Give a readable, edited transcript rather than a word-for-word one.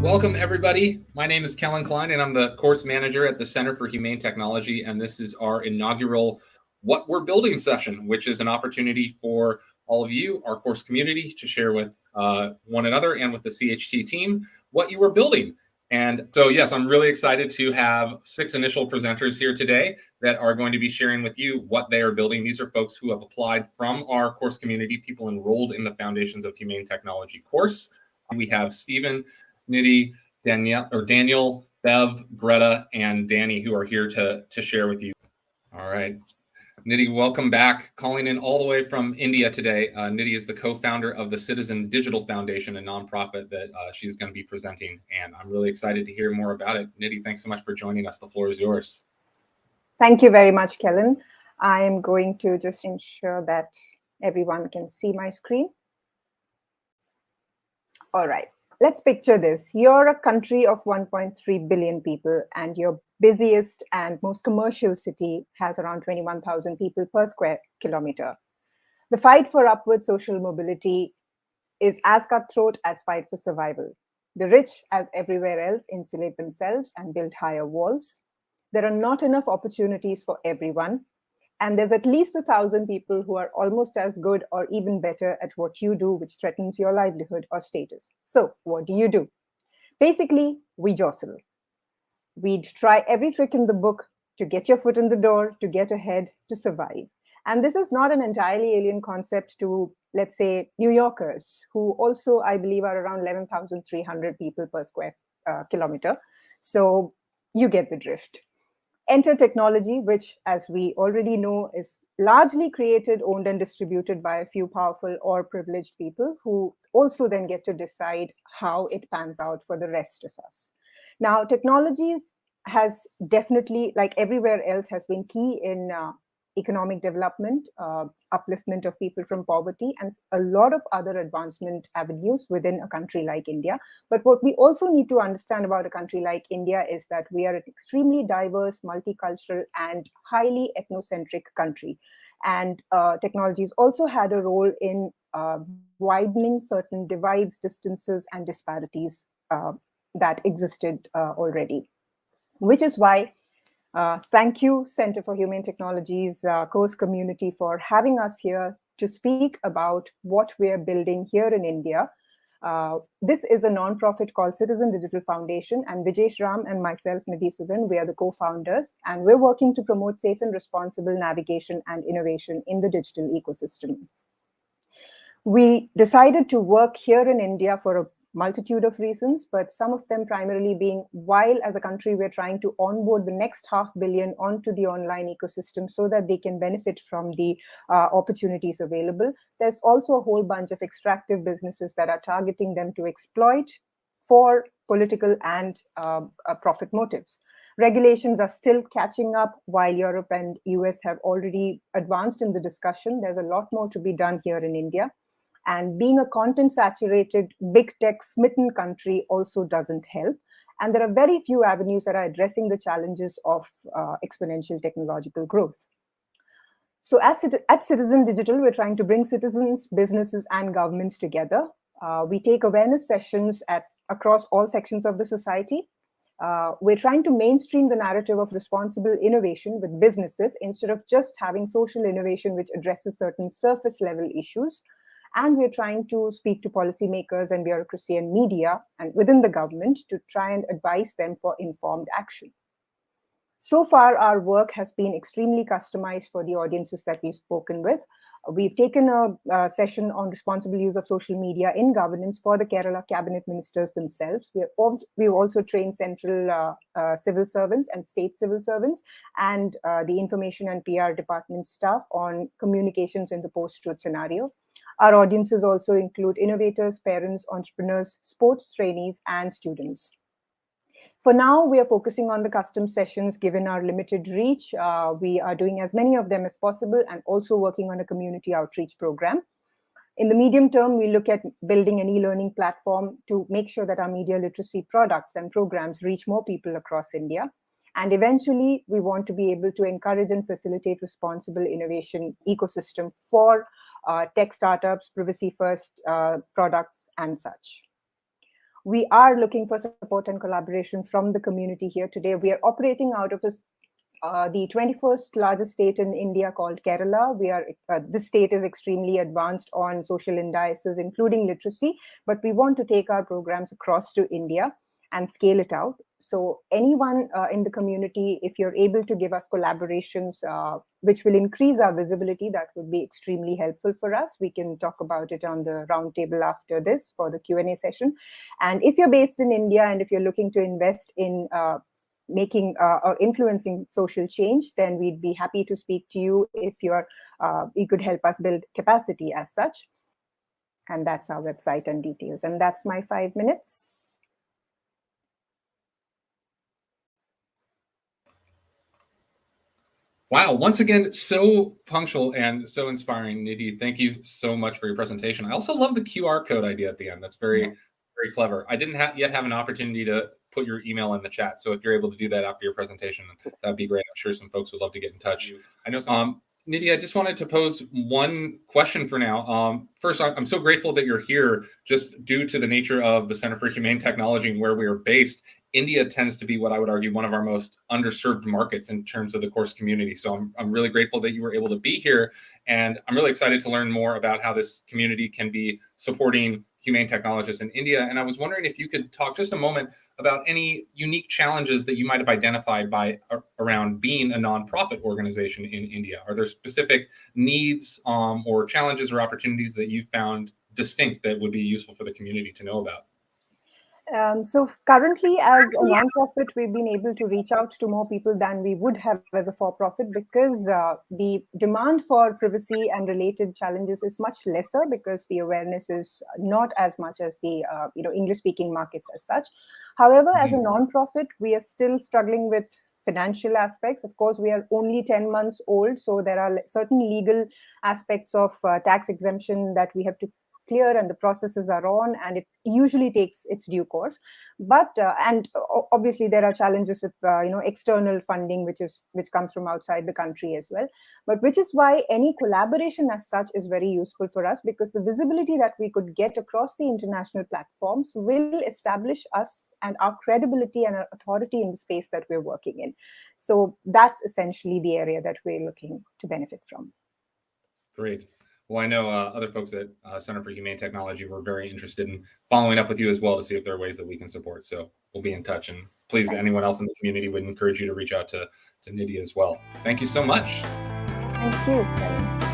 Welcome, everybody. My name is Kellen Klein, and I'm the course manager at the Center for Humane Technology, and this is our inaugural What We're Building session, which is an opportunity for all of you, our course community, to share with one another and with the CHT team what you were building. And so, yes, I'm really excited to have 6 initial presenters here today that are going to be sharing with you what they are building. These are folks who have applied from our course community, people enrolled in the Foundations of Humane Technology course. We have Stephen, Nidhi, Daniel, Bev, Greta, and Danny who are here to share with you. All right. Nidhi, welcome back. Calling in all the way from India today. Nidhi is the co-founder of the Citizen Digital Foundation, a nonprofit that she's going to be presenting, and I'm really excited to hear more about it. Nidhi, thanks so much for joining us. The floor is yours. Thank you very much, Kellen. I am going to just ensure that everyone can see my screen. All right. Let's picture this. You're a country of 1.3 billion people, and your busiest and most commercial city has around 21,000 people per square kilometer. The fight for upward social mobility is as cutthroat as fight for survival. The rich, as everywhere else, insulate themselves and build higher walls. There are not enough opportunities for everyone. And there's at least 1,000 people who are almost as good or even better at what you do, which threatens your livelihood or status. So what do? Basically, we jostle. We'd try every trick in the book to get your foot in the door, to get ahead, to survive. And this is not an entirely alien concept to, let's say, New Yorkers, who also, I believe, are around 11,300 people per square kilometer. So you get the drift. Enter technology, which, as we already know, is largely created, owned, and distributed by a few powerful or privileged people who also then get to decide how it pans out for the rest of us. Now, technologies has definitely, like everywhere else, has been key in economic development, upliftment of people from poverty, and a lot of other advancement avenues within a country like India. But what we also need to understand about a country like India is that we are an extremely diverse, multicultural, and highly ethnocentric country. And technologies also had a role in widening certain divides, distances, and disparities that existed already, which is why thank you, Center for Humane Technologies course community, for having us here to speak about what we're building here in India. This is a nonprofit called Citizen Digital Foundation, and Vijesh Ram and myself, Nidhi Sudhan, we are the co-founders, and we're working to promote safe and responsible navigation and innovation in the digital ecosystem. We decided to work here in India for a multitude of reasons, but some of them primarily being, while as a country we're trying to onboard the next 500 million onto the online ecosystem so that they can benefit from the opportunities available, there's also a whole bunch of extractive businesses that are targeting them to exploit for political and profit motives. Regulations are still catching up. While Europe and US have already advanced in the discussion, there's a lot more to be done here in India. And being a content-saturated, big tech-smitten country also doesn't help. And there are very few avenues that are addressing the challenges of exponential technological growth. So at Citizen Digital, we're trying to bring citizens, businesses, and governments together. We take awareness sessions across all sections of the society. We're trying to mainstream the narrative of responsible innovation with businesses instead of just having social innovation which addresses certain surface-level issues. And we're trying to speak to policymakers and bureaucracy and media and within the government to try and advise them for informed action. So far, our work has been extremely customized for the audiences that we've spoken with. We've taken a session on responsible use of social media in governance for the Kerala cabinet ministers themselves. We've also trained central civil servants and state civil servants and the information and PR department staff on communications in the post-truth scenario. Our audiences also include innovators, parents, entrepreneurs, sports trainees, and students. For now, we are focusing on the custom sessions given our limited reach. We are doing as many of them as possible and also working on a community outreach program. In the medium term, we look at building an e-learning platform to make sure that our media literacy products and programs reach more people across India. And eventually, we want to be able to encourage and facilitate responsible innovation ecosystem for tech startups, privacy first products, and such. we are looking for support and collaboration from the community here today. We are operating out of the 21st largest state in India called Kerala. This state is extremely advanced on social indices, including literacy, but we want to take our programs across to India and scale it out. So anyone in the community, if you're able to give us collaborations, which will increase our visibility, that would be extremely helpful for us. We can talk about it on the roundtable after this for the Q&A session. And if you're based in India and if you're looking to invest in making or influencing social change, then we'd be happy to speak to you if you could help us build capacity as such. And that's our website and details. And that's my 5 minutes. Wow, once again, so punctual and so inspiring. Nidhi, thank you so much for your presentation. I also love the QR code idea at the end. That's very clever. I didn't yet have an opportunity to put your email in the chat. So if you're able to do that after your presentation, that'd be great. I'm sure some folks would love to get in touch. I know Nidhi, I just wanted to pose one question for now. First, I'm so grateful that you're here. Just due to the nature of the Center for Humane Technology and where we are based, India tends to be what I would argue one of our most underserved markets in terms of the course community. So I'm really grateful that you were able to be here. And I'm really excited to learn more about how this community can be supporting humane technologists in India. And I was wondering if you could talk just a moment about any unique challenges that you might have identified around being a nonprofit organization in India. Are there specific needs or challenges or opportunities that you found distinct that would be useful for the community to know about? So currently, as a nonprofit, we've been able to reach out to more people than we would have as a for-profit, because the demand for privacy and related challenges is much lesser, because the awareness is not as much as the English-speaking markets as such. However, as a nonprofit, we are still struggling with financial aspects. Of course, we are only 10 months old, so there are certain legal aspects of tax exemption that we have to clear, and the processes are on, and it usually takes its due course. But and obviously there are challenges with external funding, which comes from outside the country as well. But which is why any collaboration as such is very useful for us, because the visibility that we could get across the international platforms will establish us and our credibility and our authority in the space that we're working in. So that's essentially the area that we're looking to benefit from. Great. Well, I know other folks at Center for Humane Technology were very interested in following up with you as well to see if there are ways that we can support. So we'll be in touch. And please, anyone else in the community would encourage you to reach out to Nidhi as well. Thank you so much. Thank you.